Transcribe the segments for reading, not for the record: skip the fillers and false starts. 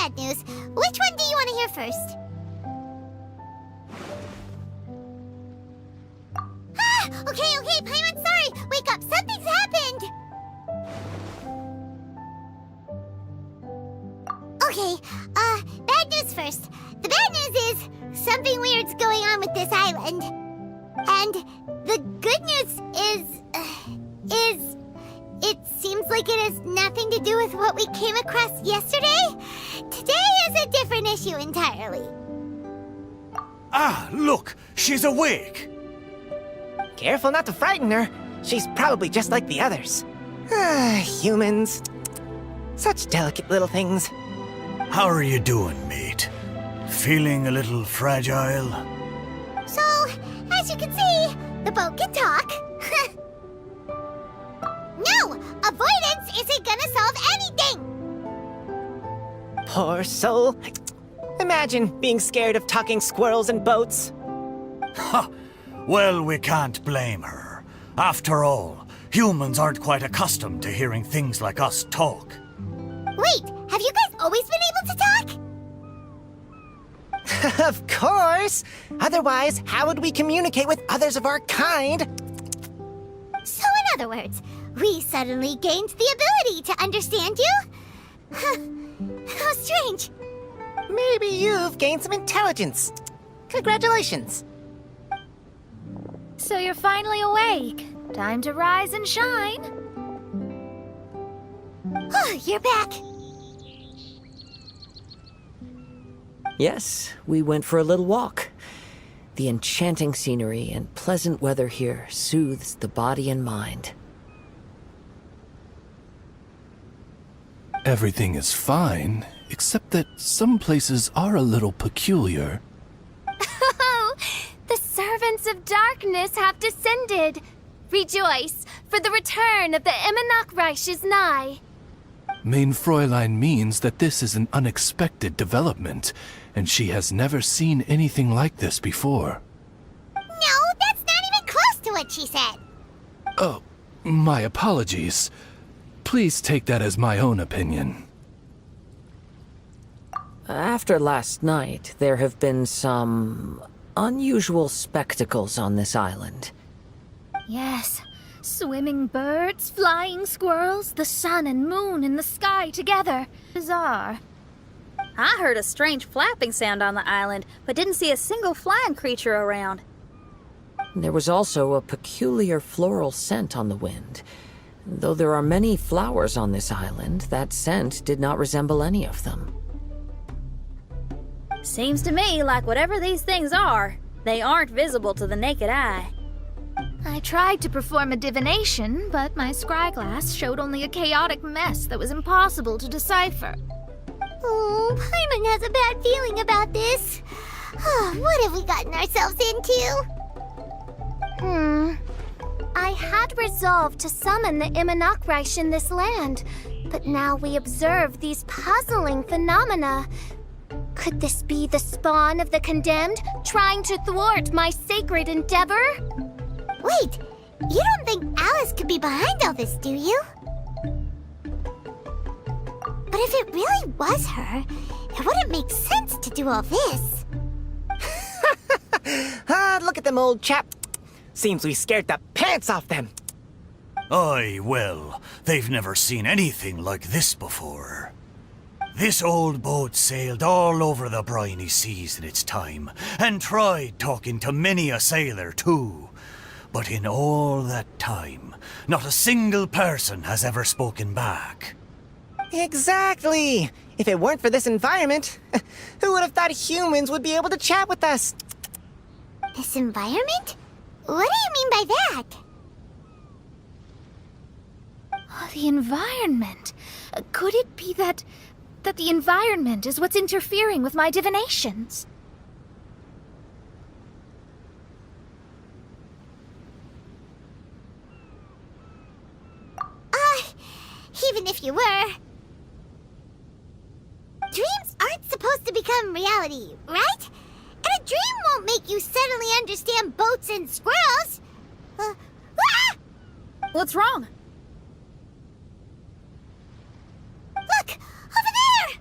bad news. Which one do you want to hear first? Okay, Paimon, sorry! Wake up, something's happened! Okay, bad news first. The bad news is, something weird's going on with this island. And the good news is, it seems like it has nothing to do with what we came across yesterday. Today is a different issue entirely. Ah, look! She's awake! Careful not to frighten her. She's probably just like the others. Humans. Such delicate little things. How are you doing, mate? Feeling a little fragile? So, as you can see, the boat can talk. No! Avoidance isn't gonna solve anything! Poor soul. Imagine being scared of talking squirrels and boats. Ha! Well, we can't blame her. After all, humans aren't quite accustomed to hearing things like us talk. Wait, have you guys always been able to talk? Of course! Otherwise, how would we communicate with others of our kind? So in other words, we suddenly gained the ability to understand you? How strange. Maybe you've gained some intelligence. Congratulations. So you're finally awake. Time to rise and shine. Oh, you're back. Yes, we went for a little walk. The enchanting scenery and pleasant weather here soothes the body and mind. Everything is fine, except that some places are a little peculiar. Oh, the servants of darkness have descended. Rejoice, for the return of the Reich is nigh. Mein Fräulein means that this is an unexpected development, and she has never seen anything like this before. No, that's not even close to what she said. Oh, my apologies. Please take that as my own opinion. After last night, there have been some unusual spectacles on this island. Yes, swimming birds, flying squirrels, the sun and moon in the sky together. Bizarre. I heard a strange flapping sound on the island, but didn't see a single flying creature around. There was also a peculiar floral scent on the wind. Though there are many flowers on this island, that scent did not resemble any of them. Seems to me like whatever these things are, they aren't visible to the naked eye. I tried to perform a divination, but my scryglass showed only a chaotic mess that was impossible to decipher. Oh, Paimon has a bad feeling about this. What have we gotten ourselves into? I had resolved to summon the Reich in this land, but now we observe these puzzling phenomena. Could this be the spawn of the condemned, trying to thwart my sacred endeavor? Wait, you don't think Alice could be behind all this, do you? But if it really was her, it wouldn't make sense to do all this. Look at them, old chap. Seems we scared the pants off them. Aye, well, they've never seen anything like this before. This old boat sailed all over the briny seas in its time, and tried talking to many a sailor too. But in all that time, not a single person has ever spoken back. Exactly. If it weren't for this environment, who would have thought humans would be able to chat with us? This environment? What do you mean by that? Oh, the environment. Could it be that the environment is what's interfering with my divinations? Even if you were... Dreams aren't supposed to become reality, right? And a dream won't make you suddenly understand boats and squirrels. What's wrong? Look! Over there!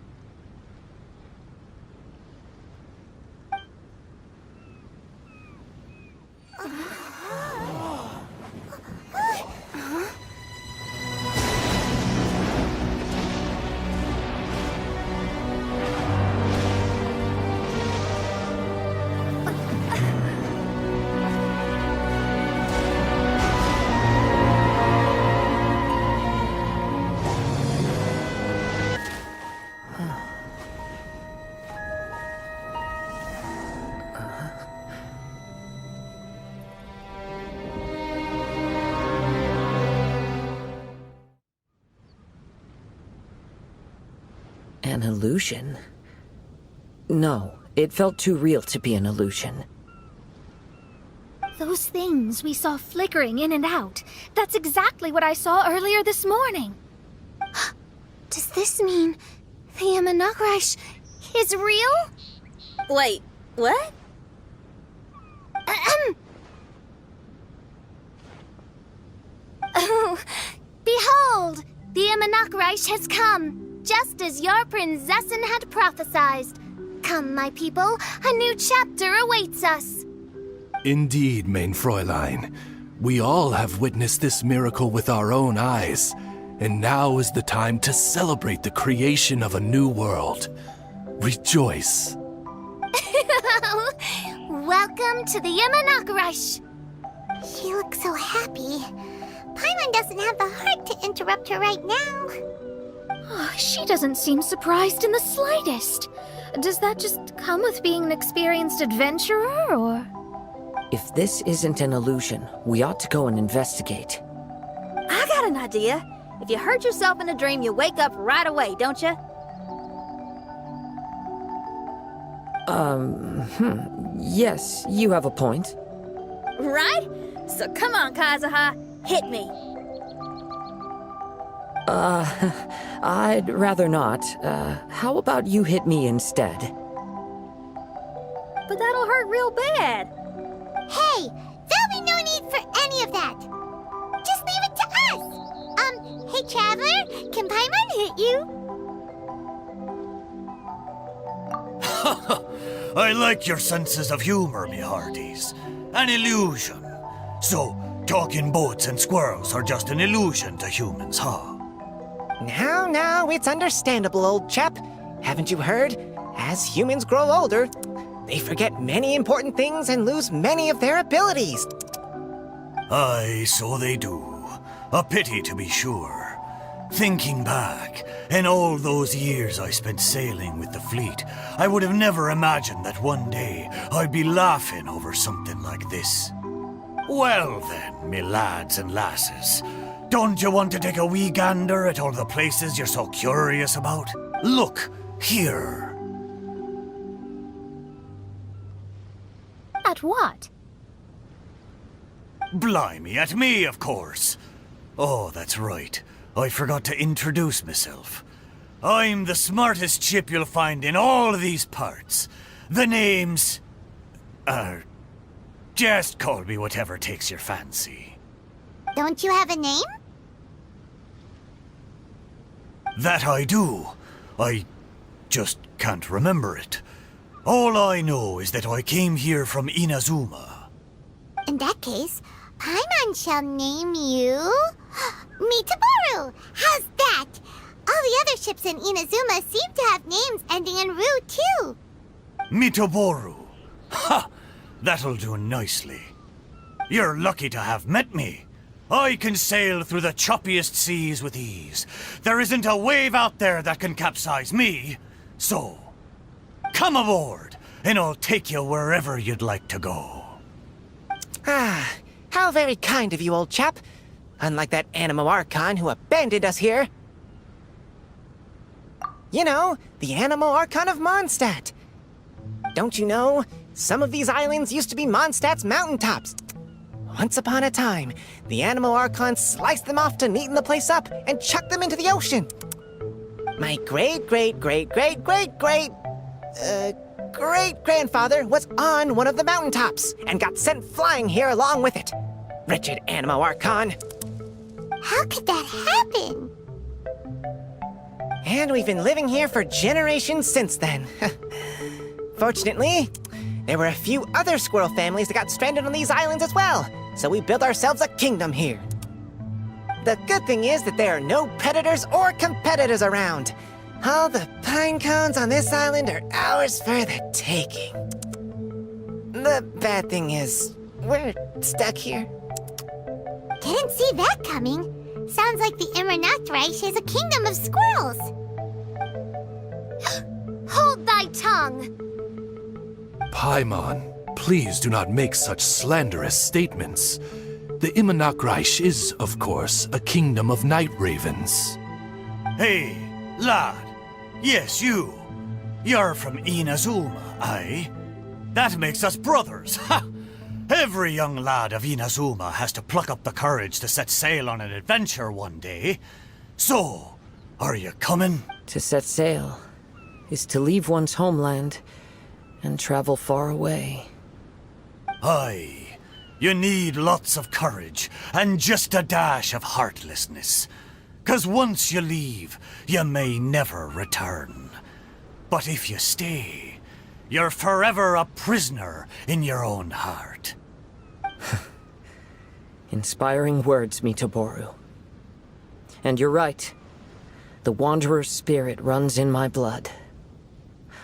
An illusion? No, it felt too real to be an illusion. Those things we saw flickering in and out. That's exactly what I saw earlier this morning. Does this mean the Imanakrish is real? Wait, what? Oh, behold! The Imanakrish has come, just as your Prinzessin had prophesied. Come, my people, a new chapter awaits us. Indeed, mein Fräulein. We all have witnessed this miracle with our own eyes, and now is the time to celebrate the creation of a new world. Rejoice. Welcome to the Imanakrish. She looks so happy. Paimon doesn't have the heart to interrupt her right now. Oh, she doesn't seem surprised in the slightest. Does that just come with being an experienced adventurer, or...? If this isn't an illusion, we ought to go and investigate. I got an idea. If you hurt yourself in a dream, you wake up right away, don't you? Yes, you have a point. Right? So come on, Kazuha. Hit me. I'd rather not. How about you hit me instead? But that'll hurt real bad. Hey, there'll be no need for any of that. Just leave it to us. Hey, Traveler, can Paimon hit you? I like your senses of humor, me hearties. An illusion. So, talking boats and squirrels are just an illusion to humans, huh? Now, it's understandable, old chap. Haven't you heard? As humans grow older, they forget many important things and lose many of their abilities. Aye, so they do. A pity to be sure. Thinking back, in all those years I spent sailing with the fleet, I would have never imagined that one day I'd be laughing over something like this. Well then, me lads and lasses, don't you want to take a wee gander at all the places you're so curious about? Look, here. At what? Blimey, at me, of course. Oh, that's right. I forgot to introduce myself. I'm the smartest chip you'll find in all these parts. The name's... just call me whatever takes your fancy. Don't you have a name? That I do. I just can't remember it. All I know is that I came here from Inazuma. In that case, Paimon shall name you... Mitaboru! How's that? All the other ships in Inazuma seem to have names ending in Ru, too. Mitoboru. Ha! That'll do nicely. You're lucky to have met me. I can sail through the choppiest seas with ease. There isn't a wave out there that can capsize me. So, come aboard, and I'll take you wherever you'd like to go. Ah, how very kind of you, old chap. Unlike that Animo Archon who abandoned us here. You know, the Animo Archon of Mondstadt. Don't you know, some of these islands used to be Mondstadt's mountaintops. Once upon a time, the Animo Archon sliced them off to neaten the place up and chucked them into the ocean. My great-grandfather was on one of the mountaintops and got sent flying here along with it. Wretched Animo Archon. How could that happen? And we've been living here for generations since then. Fortunately, there were a few other squirrel families that got stranded on these islands as well, so we built ourselves a kingdom here. The good thing is that there are no predators or competitors around. All the pine cones on this island are ours for the taking. The bad thing is, we're stuck here. Didn't see that coming. Sounds like the Imanakrish is a kingdom of squirrels. Hold thy tongue! Paimon, please do not make such slanderous statements. The Imanakrish is, of course, a kingdom of night ravens. Hey, lad, Yes, you. You're from Inazuma, aye? That makes us brothers, ha! Every young lad of Inazuma has to pluck up the courage to set sail on an adventure one day. So, are you coming? To set sail is to leave one's homeland and travel far away. Aye. You need lots of courage and just a dash of heartlessness. 'Cause once you leave, you may never return. But if you stay, you're forever a prisoner in your own heart. Inspiring words, Mitoboru. And you're right. The Wanderer's spirit runs in my blood.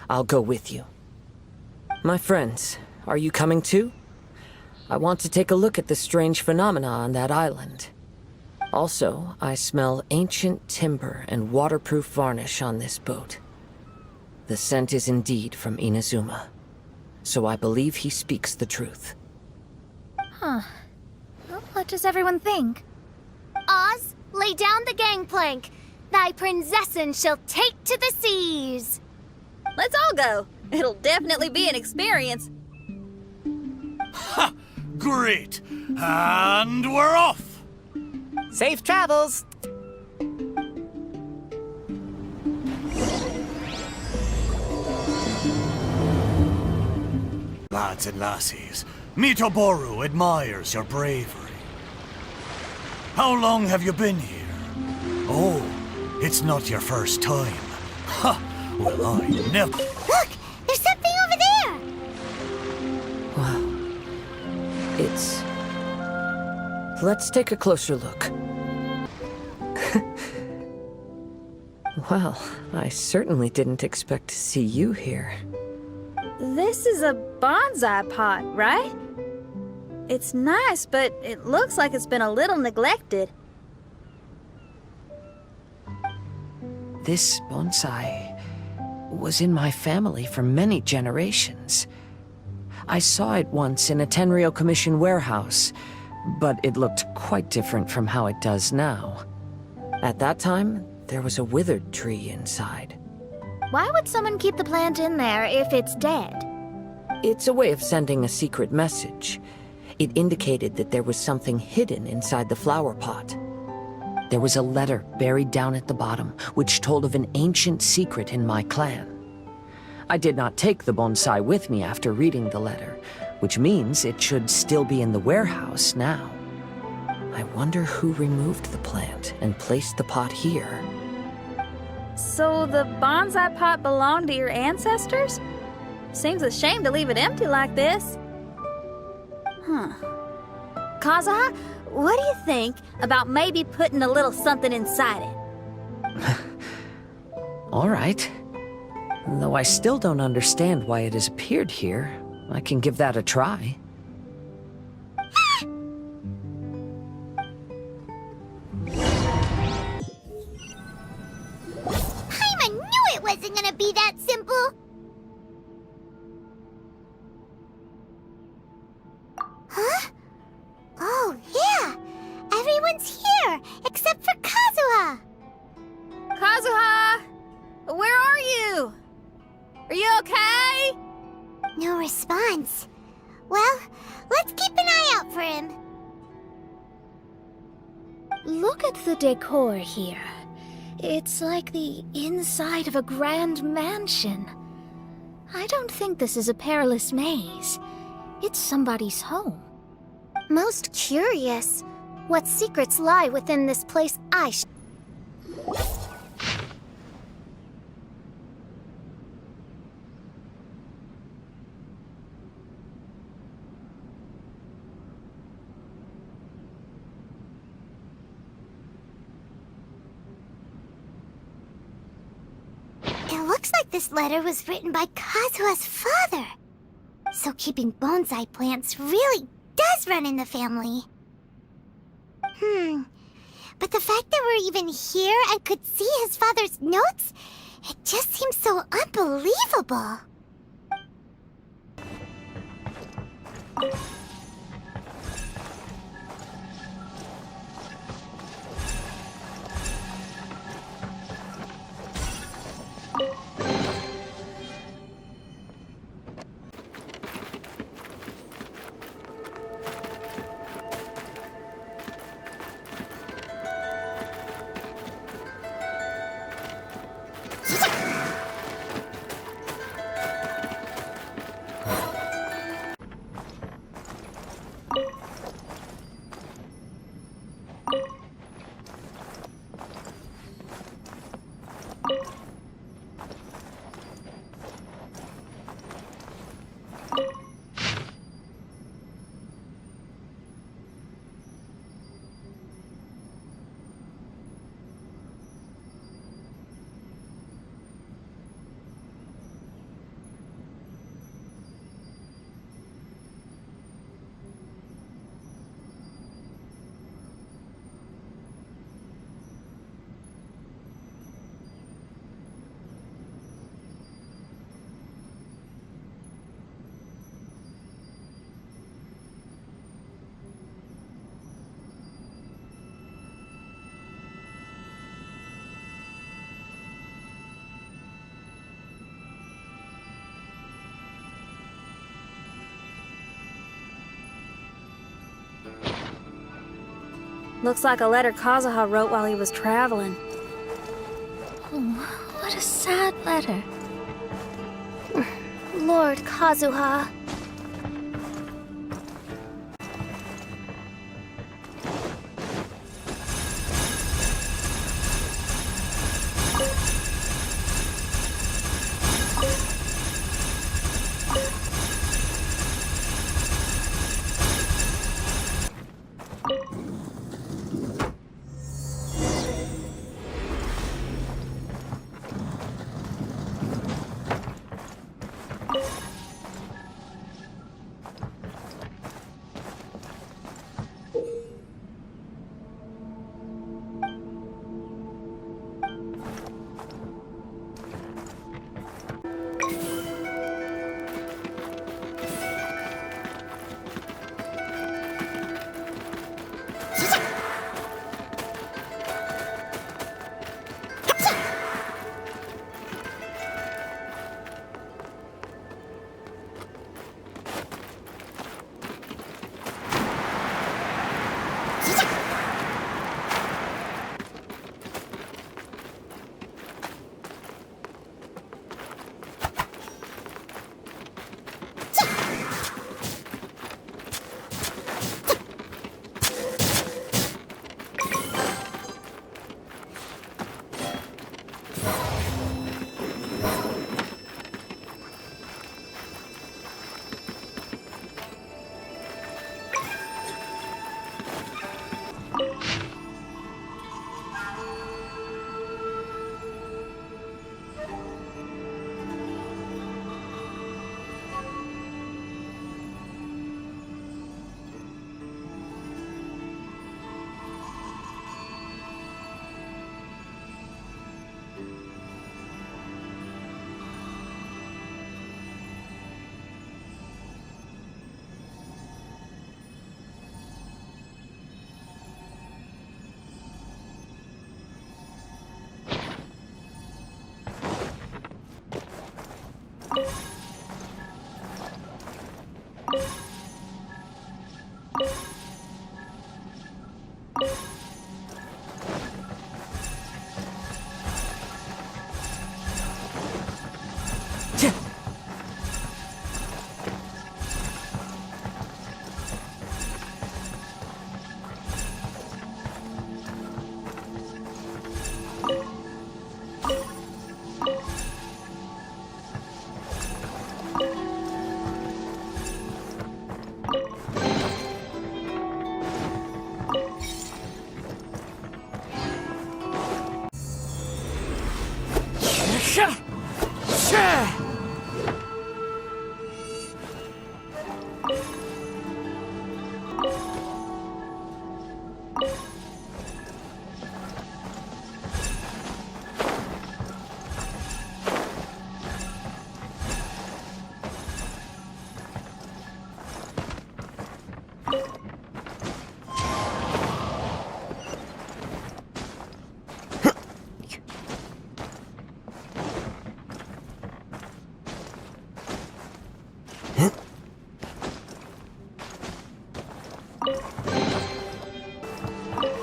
I'll go with you. My friends, are you coming too? I want to take a look at the strange phenomena on that island. Also, I smell ancient timber and waterproof varnish on this boat. The scent is indeed from Inazuma, so I believe he speaks the truth. Well, what does everyone think? Oz, lay down the gangplank. Thy princessin shall take to the seas. Let's all go. It'll definitely be an experience. Ha! Great! And we're off! Safe travels! Lads and lassies, Mitoboru admires your bravery. How long have you been here? Oh, it's not your first time. Ha! Well, I never... Look! There's something over there! Wow. It's... Let's take a closer look. Well, I certainly didn't expect to see you here. This is a bonsai pot, right? It's nice, but it looks like it's been a little neglected. This bonsai was in my family for many generations. I saw it once in a Tenryo Commission warehouse, but it looked quite different from how it does now. At that time, there was a withered tree inside. Why would someone keep the plant in there if it's dead? It's a way of sending a secret message. It indicated that there was something hidden inside the flower pot. There was a letter buried down at the bottom, which told of an ancient secret in my clan. I did not take the bonsai with me after reading the letter, which means it should still be in the warehouse now. I wonder who removed the plant and placed the pot here. So the bonsai pot belonged to your ancestors? Seems a shame to leave it empty like this. Kazuha, what do you think about maybe putting a little something inside it? All right. Though I still don't understand why it has appeared here, I can give that a try. Paimon knew it wasn't gonna be that simple! Huh? Oh, yeah! Everyone's here, except for Kazuha! Kazuha! Where are you? Are you okay? No response. Well, let's keep an eye out for him. Look at the decor here. It's like the inside of a grand mansion. I don't think this is a perilous maze. It's somebody's home. Most curious. What secrets lie within this place It looks like this letter was written by Kazuha's father. So keeping bonsai plants really does run in the family. But the fact that we're even here and could see his father's notes, it just seems so unbelievable. Looks like a letter Kazuha wrote while he was traveling. Oh, what a sad letter. Lord Kazuha.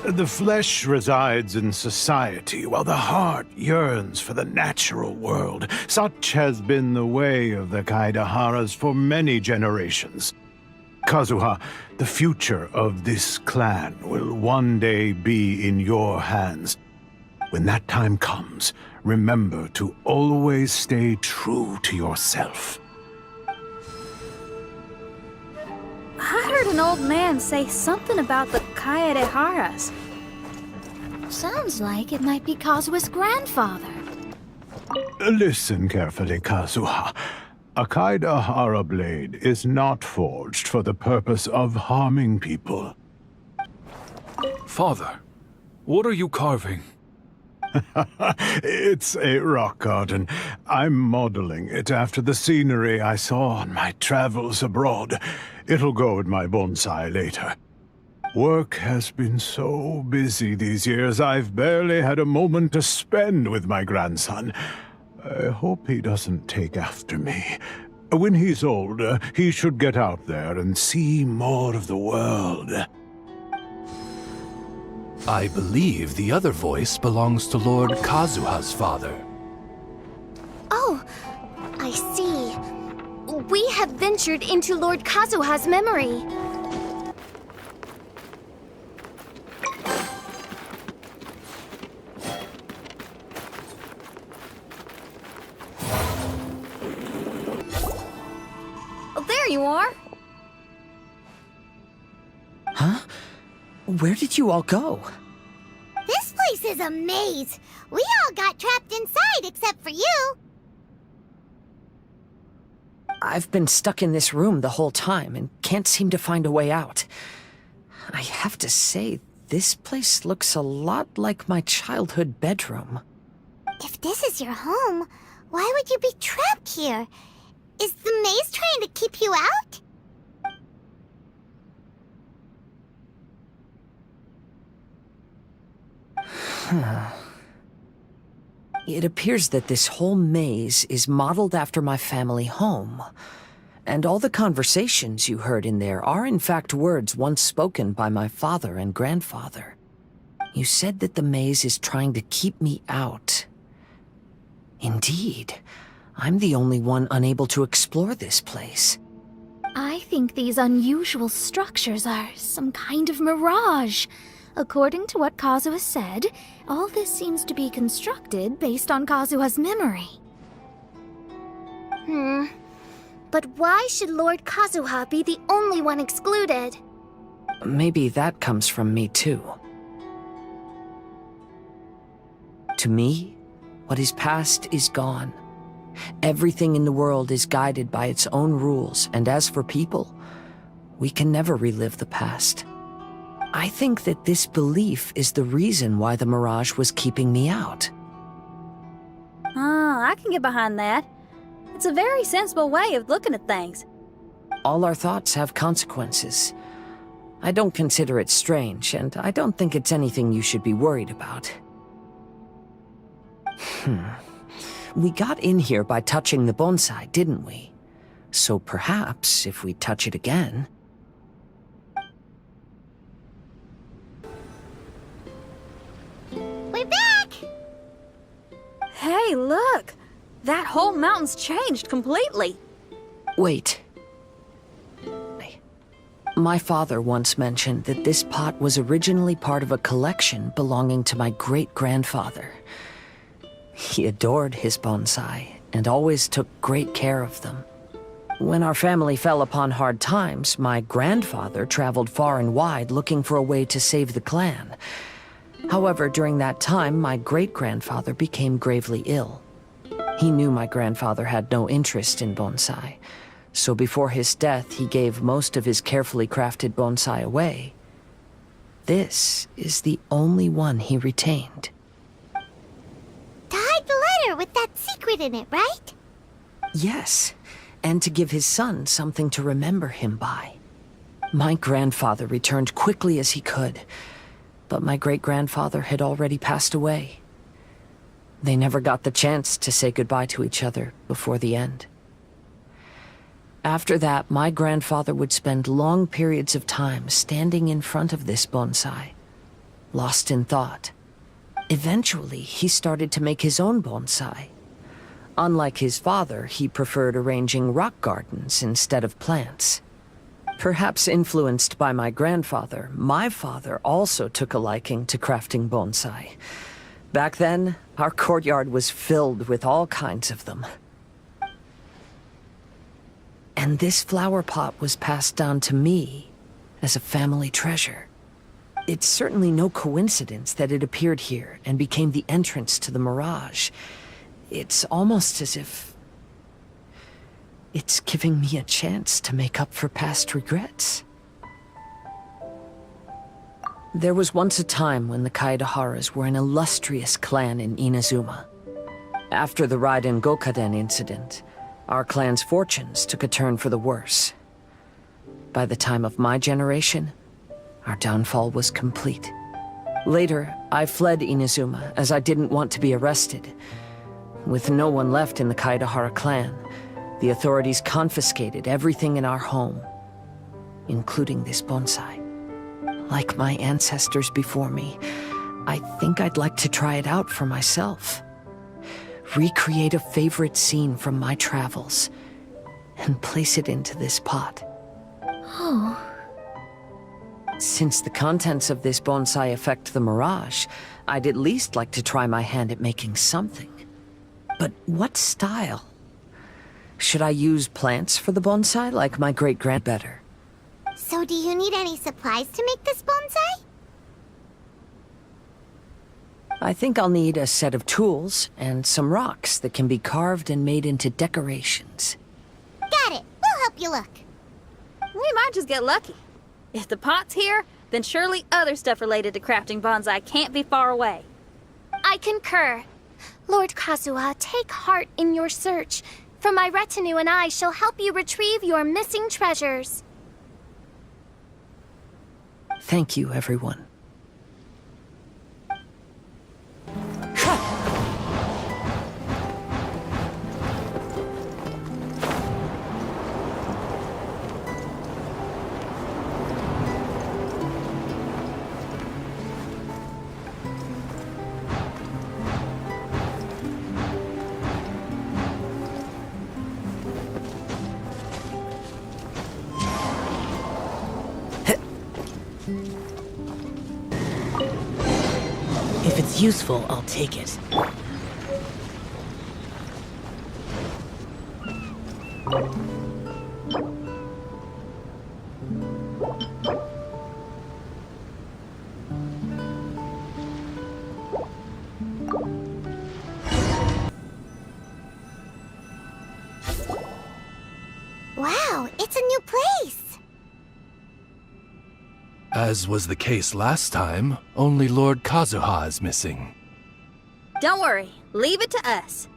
The flesh resides in society, while the heart yearns for the natural world. Such has been the way of the Kaidaharas for many generations. Kazuha, the future of this clan will one day be in your hands. When that time comes, remember to always stay true to yourself. I heard an old man say something about the Kaidaharas. Sounds like it might be Kazuha's grandfather. Listen carefully, Kazuha. A Kaidahara blade is not forged for the purpose of harming people. Father, what are you carving? It's a rock garden. I'm modeling it after the scenery I saw on my travels abroad. It'll go in my bonsai later. Work has been so busy these years, I've barely had a moment to spend with my grandson. I hope he doesn't take after me. When he's older, he should get out there and see more of the world. I believe the other voice belongs to Lord Kazuha's father. Oh, I see. We have ventured into Lord Kazuha's memory. Oh, there you are. Huh? Where did you all go? This place is a maze. We all got trapped inside except for you. I've been stuck in this room the whole time and can't seem to find a way out. I have to say, this place looks a lot like my childhood bedroom. If this is your home, why would you be trapped here? Is the maze trying to keep you out? It appears that this whole maze is modeled after my family home. And all the conversations you heard in there are in fact words once spoken by my father and grandfather. You said that the maze is trying to keep me out. Indeed, I'm the only one unable to explore this place. I think these unusual structures are some kind of mirage. According to what Kazuha said, all this seems to be constructed based on Kazuha's memory. But why should Lord Kazuha be the only one excluded? Maybe that comes from me too. To me, what is past is gone. Everything in the world is guided by its own rules, and as for people, we can never relive the past. I think that this belief is the reason why the mirage was keeping me out. I can get behind that. It's a very sensible way of looking at things. All our thoughts have consequences. I don't consider it strange, and I don't think it's anything you should be worried about. We got in here by touching the bonsai, didn't we? So perhaps, if we touch it again... We're back! Hey, look! That whole mountain's changed completely. Wait. My father once mentioned that this pot was originally part of a collection belonging to my great-grandfather. He adored his bonsai and always took great care of them. When our family fell upon hard times, my grandfather traveled far and wide looking for a way to save the clan. However, during that time, my great-grandfather became gravely ill. He knew my grandfather had no interest in bonsai, so before his death, he gave most of his carefully crafted bonsai away. This is the only one he retained. To hide the letter with that secret in it, right? Yes, and to give his son something to remember him by. My grandfather returned quickly as he could, but my great-grandfather had already passed away. They never got the chance to say goodbye to each other before the end. After that, my grandfather would spend long periods of time standing in front of this bonsai, lost in thought. Eventually, he started to make his own bonsai. Unlike his father, he preferred arranging rock gardens instead of plants. Perhaps influenced by my grandfather, my father also took a liking to crafting bonsai. Back then, our courtyard was filled with all kinds of them. And this flower pot was passed down to me as a family treasure. It's certainly no coincidence that it appeared here and became the entrance to the mirage. It's almost as if it's giving me a chance to make up for past regrets. There was once a time when the Kaidaharas were an illustrious clan in Inazuma. After the Raiden Gokaden incident, our clan's fortunes took a turn for the worse. By the time of my generation, our downfall was complete. Later, I fled Inazuma as I didn't want to be arrested. With no one left in the Kaidahara clan, the authorities confiscated everything in our home, including this bonsai. Like my ancestors before me, I think I'd like to try it out for myself. Recreate a favorite scene from my travels and place it into this pot. Oh. Since the contents of this bonsai affect the mirage, I'd at least like to try my hand at making something. But what style? Should I use plants for the bonsai like my great-grand better? So do you need any supplies to make this bonsai? I think I'll need a set of tools and some rocks that can be carved and made into decorations. Got it. We'll help you look. We might just get lucky. If the pot's here, then surely other stuff related to crafting bonsai can't be far away. I concur. Lord Kazuha, take heart in your search, for my retinue and I shall help you retrieve your missing treasures. Thank you, everyone. If it's useful, I'll take it. Wow, it's a new place. As was the case last time, only Lord Kazuha is missing. Don't worry, leave it to us.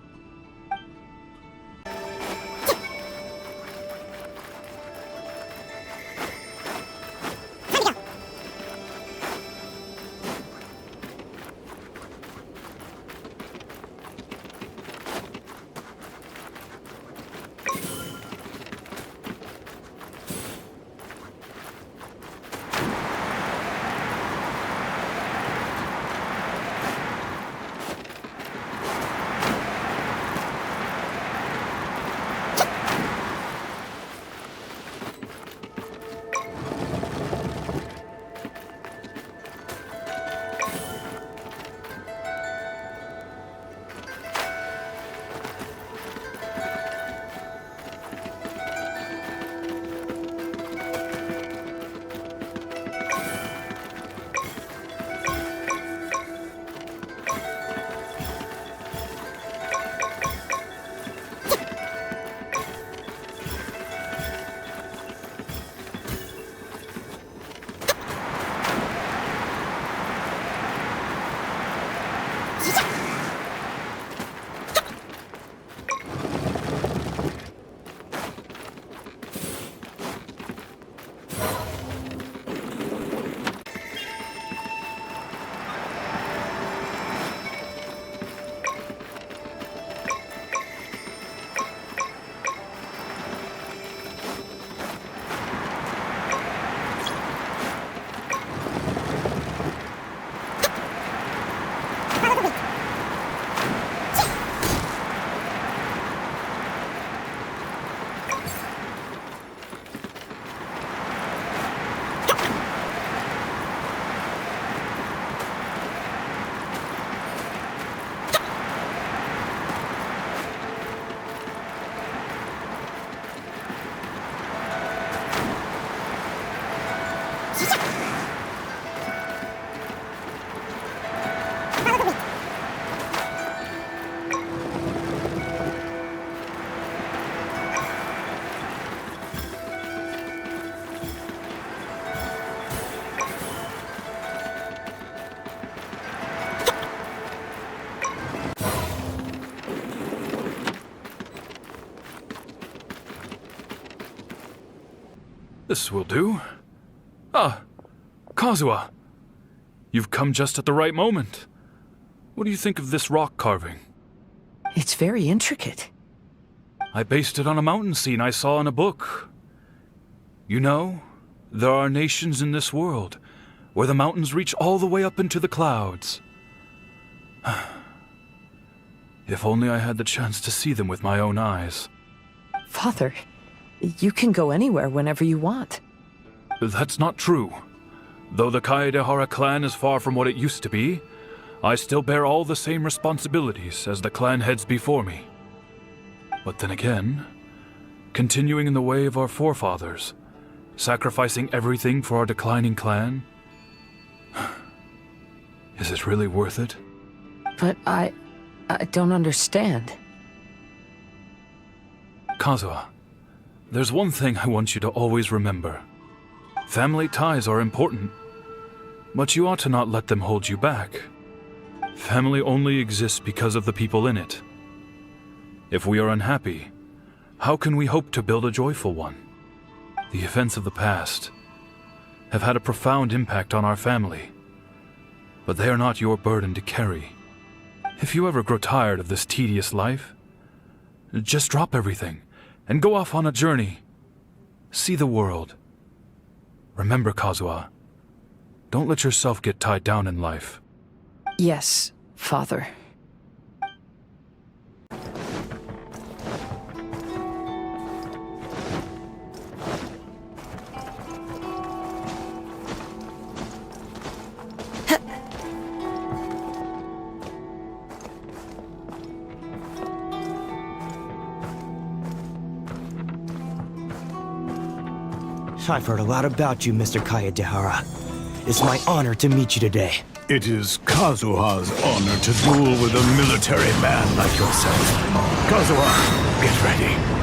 This will do. Ah, Kazuha. You've come just at the right moment. What do you think of this rock carving? It's very intricate. I based it on a mountain scene I saw in a book. You know, there are nations in this world where the mountains reach all the way up into the clouds. If only I had the chance to see them with my own eyes. Father, you can go anywhere whenever you want. That's not true. Though the Kaedehara clan is far from what it used to be, I still bear all the same responsibilities as the clan heads before me. But then again, continuing in the way of our forefathers, sacrificing everything for our declining clan, is it really worth it? But I don't understand. Kazuha, there's one thing I want you to always remember. Family ties are important, but you ought to not let them hold you back. Family only exists because of the people in it. If we are unhappy, how can we hope to build a joyful one? The events of the past have had a profound impact on our family, but they are not your burden to carry. If you ever grow tired of this tedious life, just drop everything and go off on a journey. See the world. Remember, Kazuha, don't let yourself get tied down in life. Yes, Father. I've heard a lot about you, Mr. Kaedehara. It's my honor to meet you today. It is Kazuha's honor to duel with a military man like yourself. Kazuha, get ready.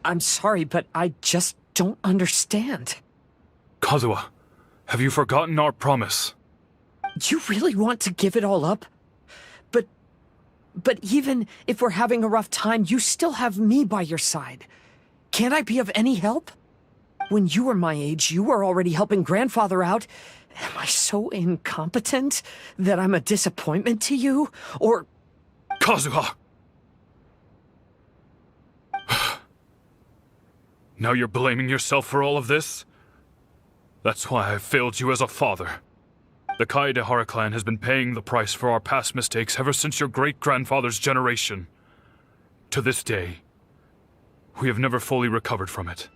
I'm sorry, but I just don't understand. Kazuha, have you forgotten our promise? You really want to give it all up? But even if we're having a rough time, you still have me by your side. Can't I be of any help? When you were my age, you were already helping grandfather out. Am I so incompetent that I'm a disappointment to you? Or... Kazuha! Now you're blaming yourself for all of this? That's why I failed you as a father. The Kaedehara clan has been paying the price for our past mistakes ever since your great-grandfather's generation. To this day, we have never fully recovered from it.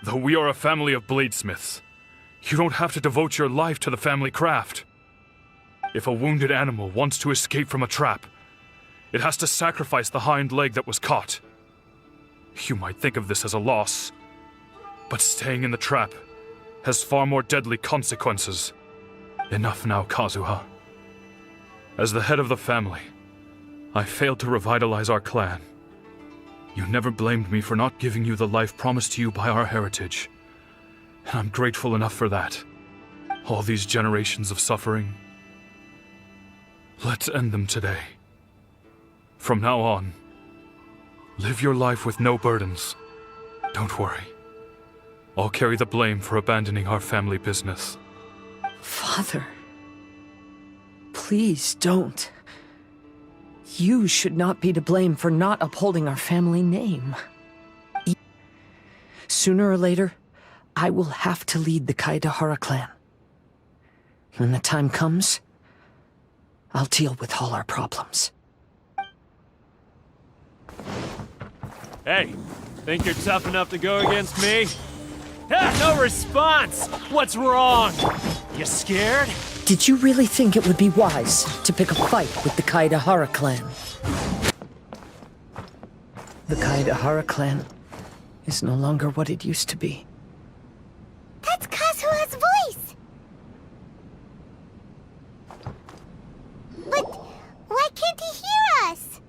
Though we are a family of bladesmiths, you don't have to devote your life to the family craft. If a wounded animal wants to escape from a trap, it has to sacrifice the hind leg that was caught. You might think of this as a loss, but staying in the trap has far more deadly consequences. Enough now, Kazuha. As the head of the family, I failed to revitalize our clan. You never blamed me for not giving you the life promised to you by our heritage, and I'm grateful enough for that. All these generations of suffering, let's end them today. From now on, live your life with no burdens. Don't worry. I'll carry the blame for abandoning our family business. Father, please don't. You should not be to blame for not upholding our family name. Sooner or later, I will have to lead the Kaedehara clan. When the time comes, I'll deal with all our problems. Hey, think you're tough enough to go against me? Ah, no response! What's wrong? You scared? Did you really think it would be wise to pick a fight with the Kaedehara clan? The Kaedehara clan is no longer what it used to be. That's Kazuha's voice! But why can't he hear us?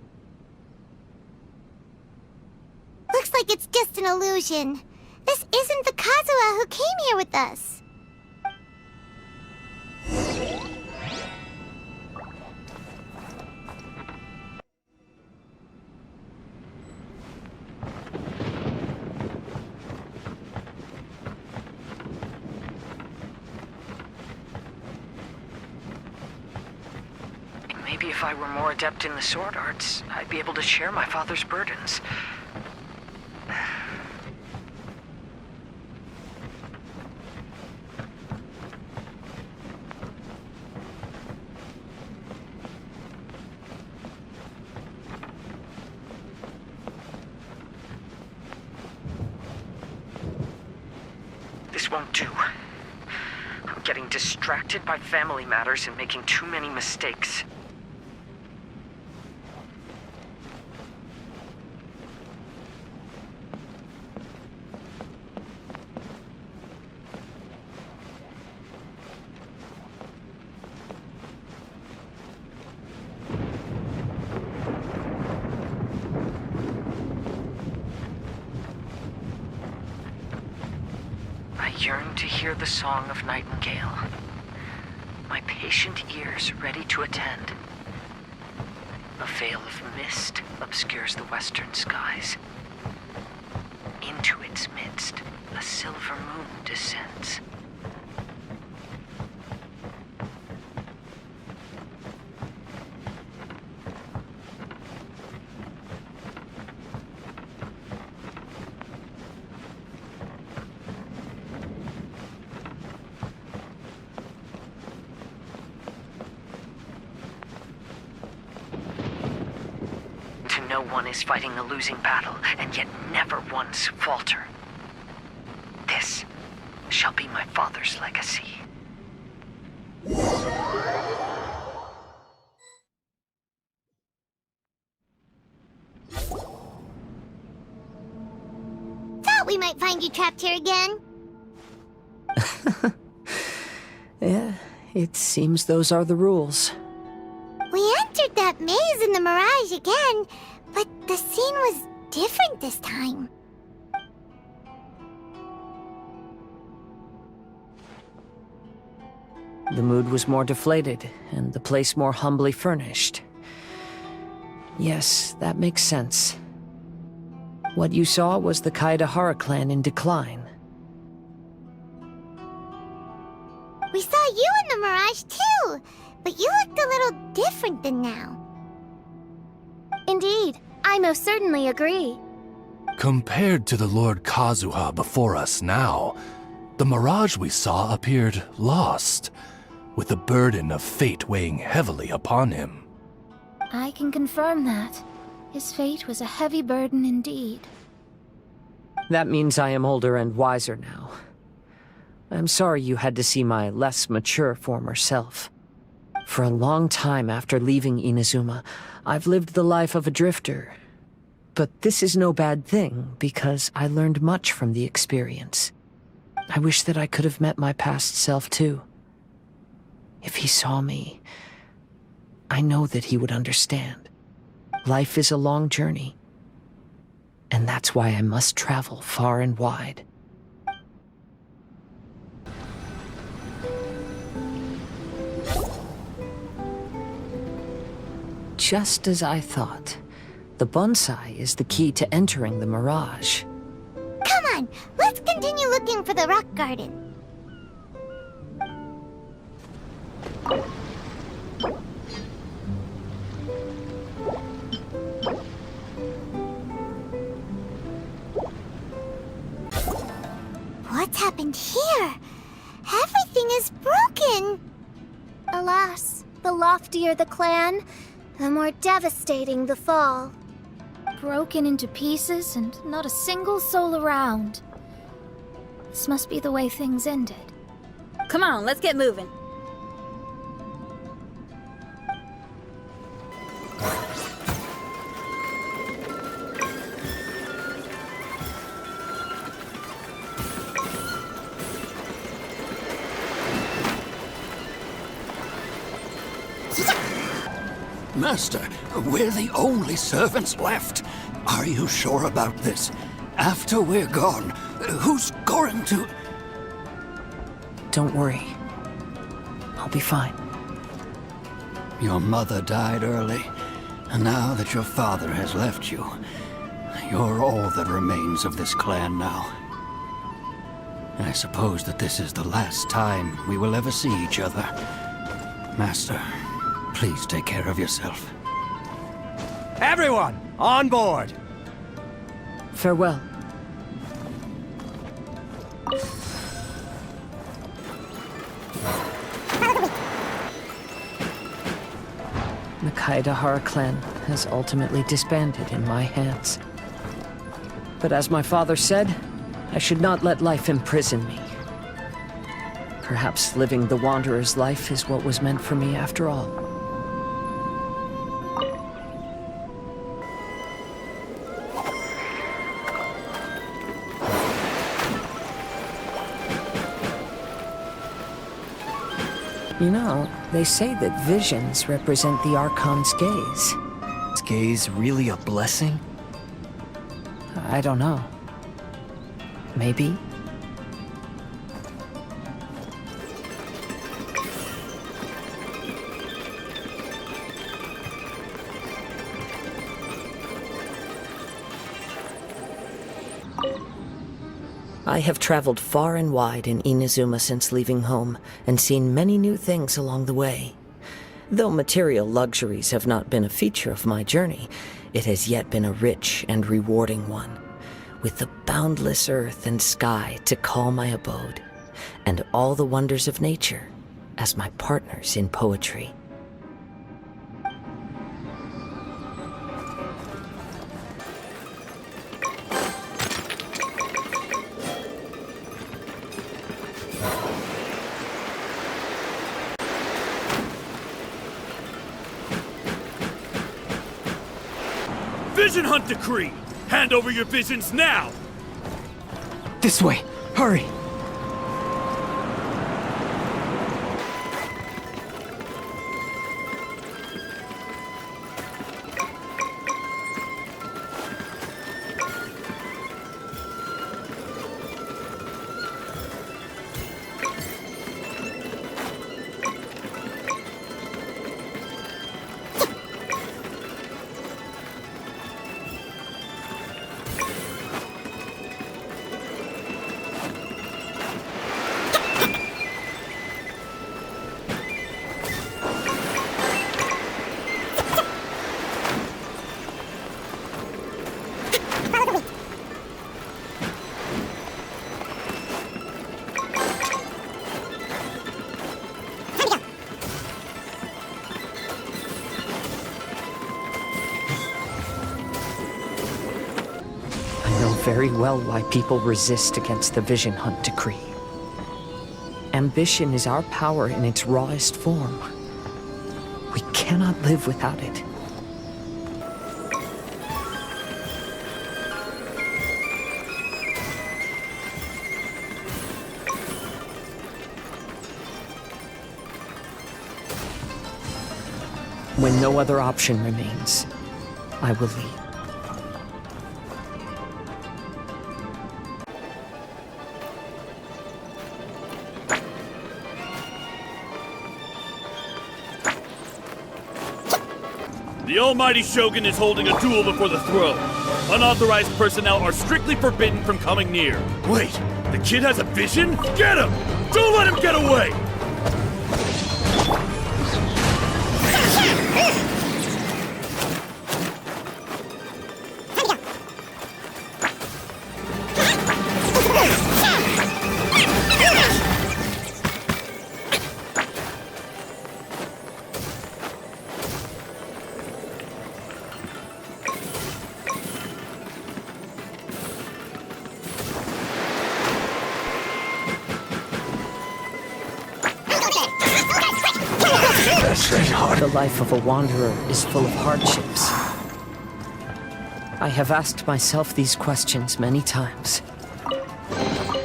Looks like it's just an illusion. This isn't the Kazuha who came here with us. Maybe if I were more adept in the sword arts, I'd be able to share my father's burdens. This won't do. I'm getting distracted by family matters and making too many mistakes. I yearn to hear the song of nightingale, my patient ears ready to attend. A veil of mist obscures the western skies. Into its midst, a silver moon descends. No one is fighting a losing battle, and yet never once falter. This shall be my father's legacy. Thought we might find you trapped here again. Yeah, it seems those are the rules. We entered that maze in the Mirage again, but the scene was different this time. The mood was more deflated, and the place more humbly furnished. Yes, that makes sense. What you saw was the Kaedahara clan in decline. We saw you in the mirage too, but you looked a little different than now. Indeed, I most certainly agree. Compared to the Lord Kazuha before us now, the mirage we saw appeared lost, with the burden of fate weighing heavily upon him. I can confirm that. His fate was a heavy burden indeed. That means I am older and wiser now. I'm sorry you had to see my less mature former self. For a long time after leaving Inazuma, I've lived the life of a drifter. But this is no bad thing, because I learned much from the experience. I wish that I could have met my past self too. If he saw me, I know that he would understand. Life is a long journey, and that's why I must travel far and wide. Just as I thought, the bonsai is the key to entering the mirage. Come on, let's continue looking for the rock garden. What's happened here? Everything is broken. Alas, the loftier the clan, the more devastating the fall. Broken into pieces and not a single soul around. This must be the way things ended. Come on, let's get moving. Master, we're the only servants left. Are you sure about this? After we're gone, who's going to... Don't worry. I'll be fine. Your mother died early, and now that your father has left you, you're all that remains of this clan now. I suppose that this is the last time we will ever see each other. Master, please take care of yourself. Everyone, on board! Farewell. The Kaedahara clan has ultimately disbanded in my hands. But as my father said, I should not let life imprison me. Perhaps living the Wanderer's life is what was meant for me after all. You know, they say that visions represent the Archon's gaze. Is gaze really a blessing? I don't know. Maybe? I have traveled far and wide in Inazuma since leaving home, and seen many new things along the way. Though material luxuries have not been a feature of my journey, it has yet been a rich and rewarding one, with the boundless earth and sky to call my abode, and all the wonders of nature as my partners in poetry. Vision Hunt Decree! Hand over your visions now! This way! Hurry! very well why people resist against the Vision Hunt decree. Ambition is our power in its rawest form. We cannot live without it. When no other option remains, I will lead. The almighty Shogun is holding a duel before the throne. Unauthorized personnel are strictly forbidden from coming near. Wait, the kid has a vision? Get him! Don't let him get away! The life of a wanderer is full of hardships. I have asked myself these questions many times.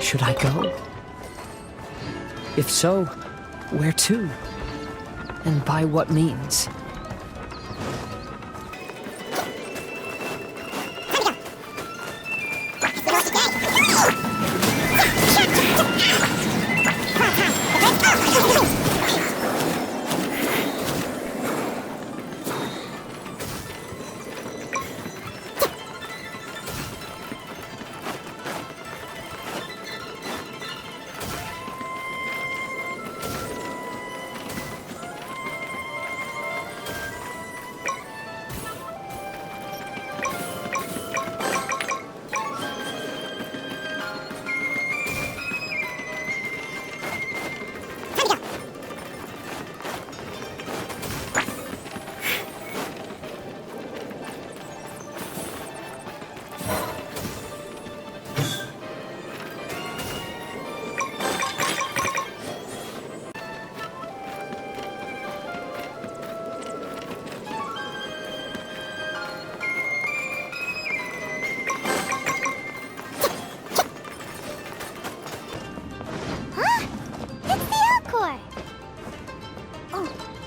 Should I go? If so, where to? And by what means?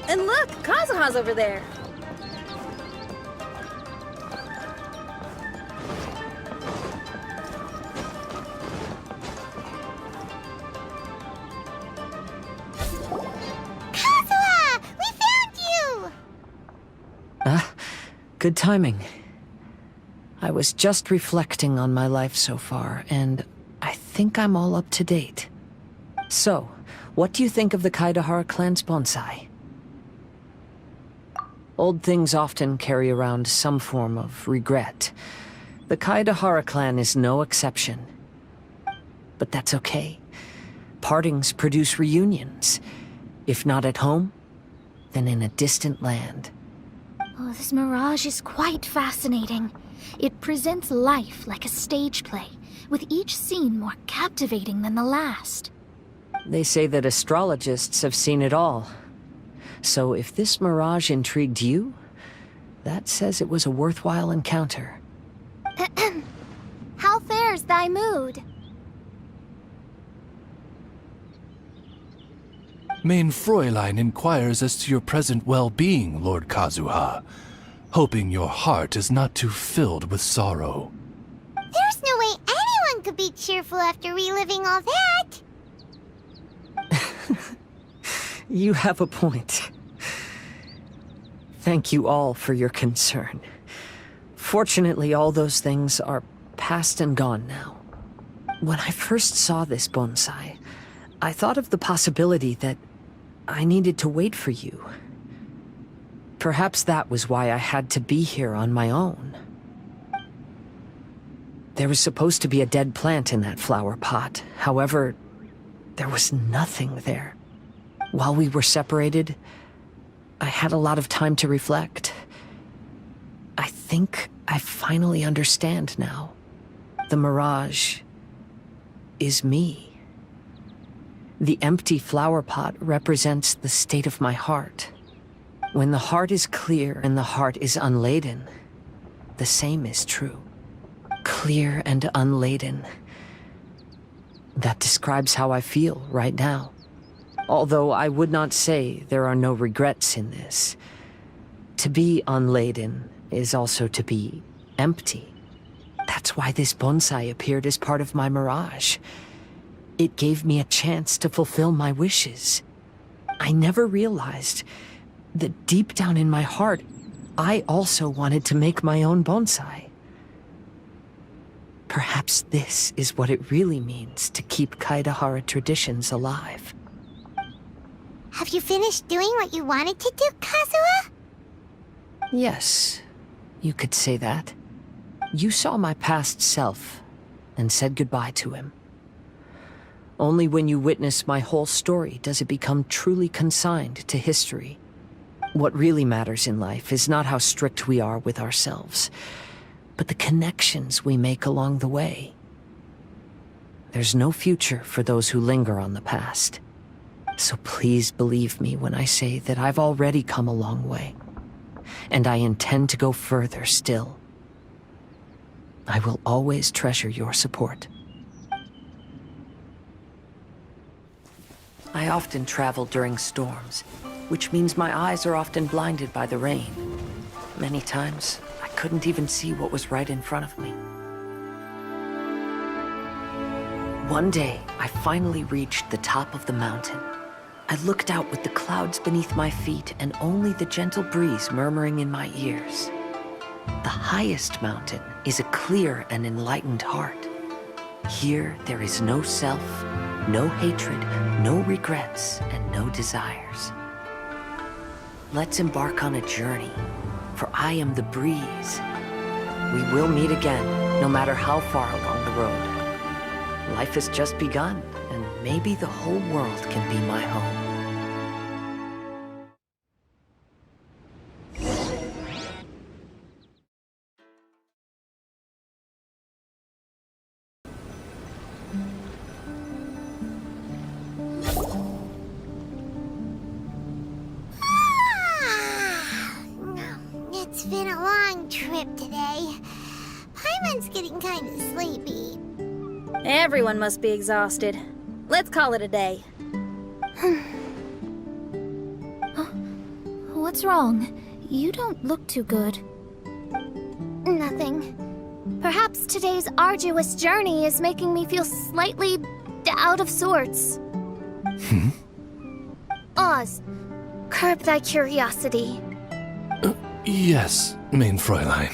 And look, Kazuha's over there. Kazuha! We found you! Good timing. I was just reflecting on my life so far, and I think I'm all up to date. So, what do you think of the Kaidahara clan's bonsai? Old things often carry around some form of regret. The Kaidahara clan is no exception. But that's okay. Partings produce reunions. If not at home, then in a distant land. Oh, this mirage is quite fascinating. It presents life like a stage play, with each scene more captivating than the last. They say that astrologists have seen it all. So if this mirage intrigued you, that says it was a worthwhile encounter. How fares thy mood? Main Fräulein inquires as to your present well-being, Lord Kazuha, hoping your heart is not too filled with sorrow. There's no way anyone could be cheerful after reliving all that. You have a point. Thank you all for your concern. Fortunately, all those things are past and gone now. When I first saw this bonsai, I thought of the possibility that I needed to wait for you. Perhaps that was why I had to be here on my own. There was supposed to be a dead plant in that flower pot. However, there was nothing there. While we were separated, I had a lot of time to reflect. I think I finally understand now. The mirage is me. The empty flower pot represents the state of my heart. When the heart is clear and the heart is unladen, the same is true. Clear and unladen. That describes how I feel right now. Although I would not say there are no regrets in this. To be unladen is also to be empty. That's why this bonsai appeared as part of my mirage. It gave me a chance to fulfill my wishes. I never realized that deep down in my heart, I also wanted to make my own bonsai. Perhaps this is what it really means to keep Kaedahara traditions alive. Have you finished doing what you wanted to do, Kazuha? Yes, you could say that. You saw my past self and said goodbye to him. Only when you witness my whole story does it become truly consigned to history. What really matters in life is not how strict we are with ourselves, but the connections we make along the way. There's no future for those who linger on the past. So please believe me when I say that I've already come a long way, and I intend to go further still. I will always treasure your support. I often travel during storms, which means my eyes are often blinded by the rain. Many times, I couldn't even see what was right in front of me. One day, I finally reached the top of the mountain. I looked out with the clouds beneath my feet and only the gentle breeze murmuring in my ears. The highest mountain is a clear and enlightened heart. Here, there is no self, no hatred, no regrets, and no desires. Let's embark on a journey, for I am the breeze. We will meet again, no matter how far along the road. Life has just begun, and maybe the whole world can be my home. It's been a long trip today. Paimon's getting kind of sleepy. Everyone must be exhausted. Let's call it a day. What's wrong? You don't look too good. Nothing. Perhaps today's arduous journey is making me feel slightly out of sorts. Oz, curb thy curiosity. Yes, main Fräulein.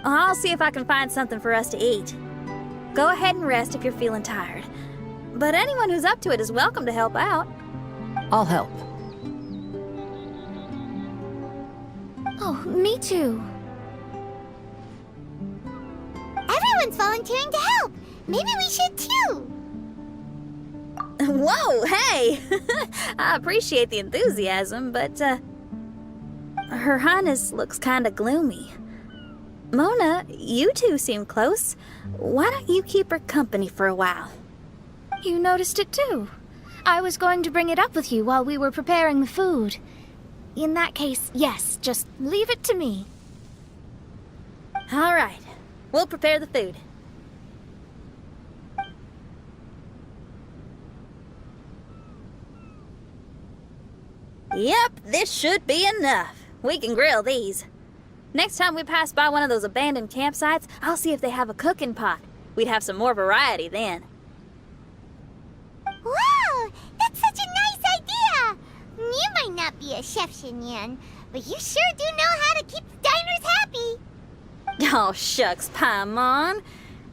I'll see if I can find something for us to eat. Go ahead and rest if you're feeling tired. But anyone who's up to it is welcome to help out. I'll help. Oh, me too. Everyone's volunteering to help. Maybe we should too. Whoa, hey! I appreciate the enthusiasm, but, Her Highness looks kinda gloomy. Mona, you two seem close. Why don't you keep her company for a while? You noticed it too. I was going to bring it up with you while we were preparing the food. In that case, yes, just leave it to me. All right, we'll prepare the food. Yep, this should be enough. We can grill these. Next time we pass by one of those abandoned campsites, I'll see if they have a cooking pot. We'd have some more variety then. Wow, that's such a nice idea. You might not be a chef, Xinyan, but you sure do know how to keep the diners happy. Oh, shucks, Paimon.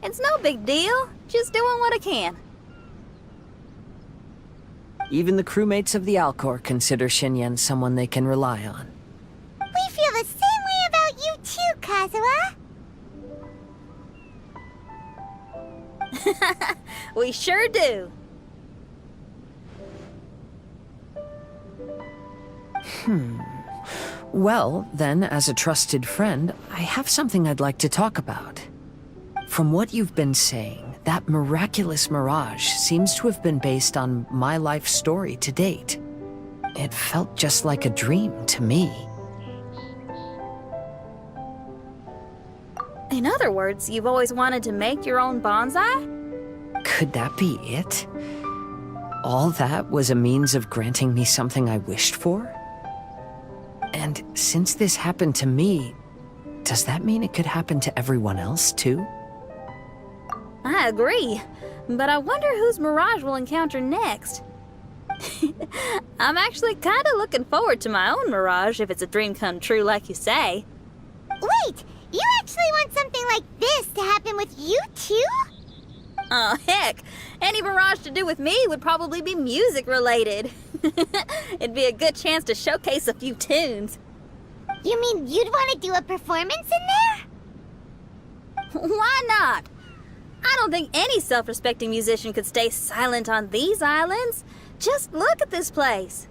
It's no big deal. Just doing what I can. Even the crewmates of the Alcor consider Xinyan someone they can rely on. We feel the same way about you too, Kazuha. We sure do. Well, then, as a trusted friend, I have something I'd like to talk about. From what you've been saying, that miraculous mirage seems to have been based on my life story to date. It felt just like a dream to me. In other words, you've always wanted to make your own bonsai? Could that be it? All that was a means of granting me something I wished for? And since this happened to me, does that mean it could happen to everyone else, too? I agree, but I wonder whose mirage we'll encounter next. I'm actually kind of looking forward to my own mirage if it's a dream come true like you say. Wait, you actually want something like this to happen with you too? Oh, heck. Any mirage to do with me would probably be music related. It'd be a good chance to showcase a few tunes. You mean you'd want to do a performance in there? Why not? I don't think any self-respecting musician could stay silent on these islands. Just look at this place.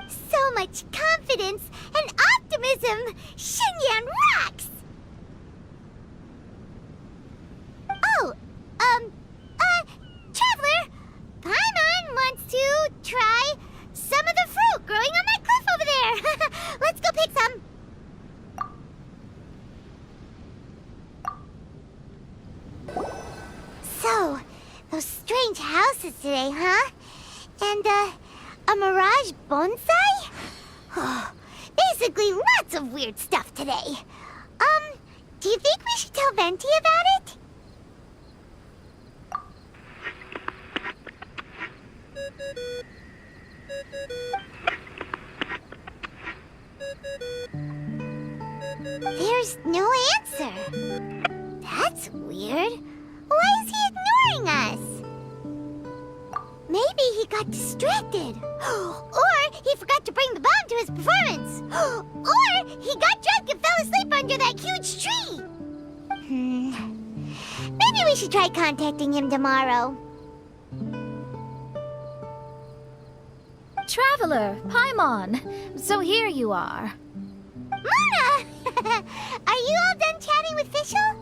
So much confidence and optimism! Xinyan rocks! Oh, Traveler, Paimon wants to try some of the fruit growing on that cliff over there. Let's go pick some. So, those strange houses today, huh? And, a mirage bonsai? Oh, basically lots of weird stuff today. Do you think we should tell Venti about it? There's no answer. That's weird. Why is he ignoring us? Maybe he got distracted. Or he forgot to bring the bomb to his performance. Or he got drunk and fell asleep under that huge tree. Maybe we should try contacting him tomorrow. Traveler, Paimon. So here you are. Mona! Are you all done chatting with Fischl?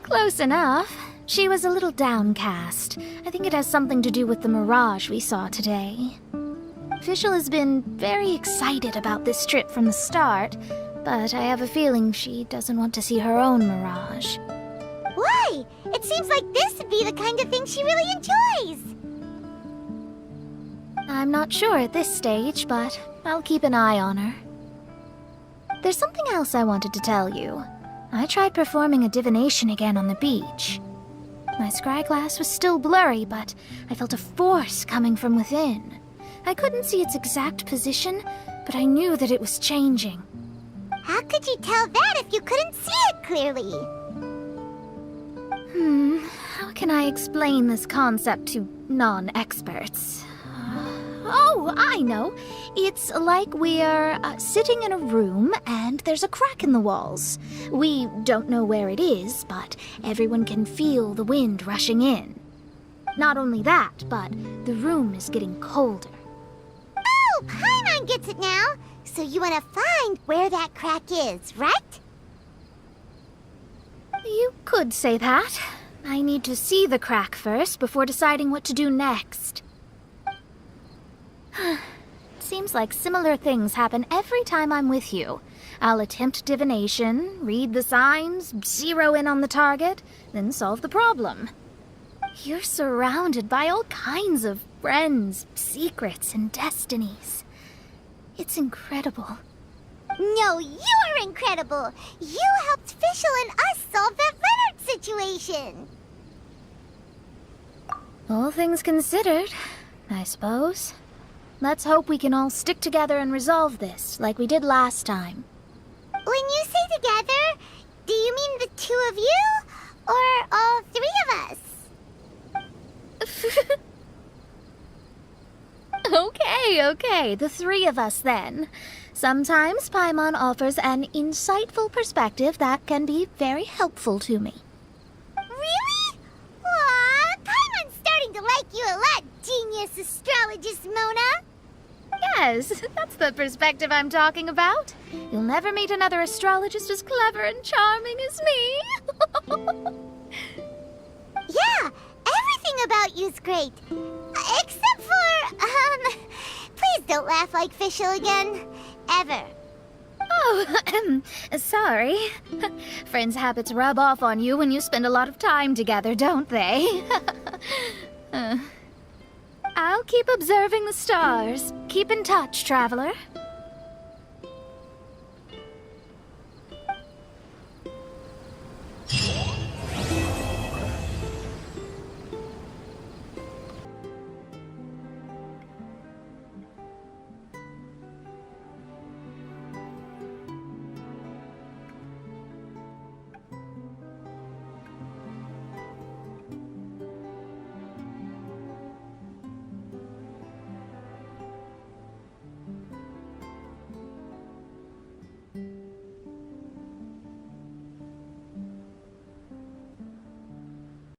Close enough. She was a little downcast. I think it has something to do with the mirage we saw today. Fischl has been very excited about this trip from the start, but I have a feeling she doesn't want to see her own mirage. Why? It seems like this would be the kind of thing she really enjoys. I'm not sure at this stage, but I'll keep an eye on her. There's something else I wanted to tell you. I tried performing a divination again on the beach. My scryglass was still blurry, but I felt a force coming from within. I couldn't see its exact position, but I knew that it was changing. How could you tell that if you couldn't see it clearly? How can I explain this concept to non-experts? Oh, I know. It's like we're sitting in a room and there's a crack in the walls. We don't know where it is, but everyone can feel the wind rushing in. Not only that, but the room is getting colder. Oh, Paimon gets it now. So you want to find where that crack is, right? You could say that. I need to see the crack first before deciding what to do next. Seems like similar things happen every time I'm with you. I'll attempt divination, read the signs, zero in on the target, then solve the problem. You're surrounded by all kinds of friends, secrets, and destinies. It's incredible. No, you're incredible! You helped Fischl and us solve that Leonard situation! All things considered, I suppose. Let's hope we can all stick together and resolve this, like we did last time. When you say together, do you mean the two of you? Or all three of us? Okay, the three of us then. Sometimes Paimon offers an insightful perspective that can be very helpful to me. Really? Aw, Paimon's starting to like you a lot, genius astrologist Mona. Yes, that's the perspective I'm talking about. You'll never meet another astrologist as clever and charming as me. Yeah, everything about you's great. Except for, please don't laugh like Fischl again. Ever. Oh, sorry. Friends' habits rub off on you when you spend a lot of time together, don't they? I'll keep observing the stars. Keep in touch, traveler.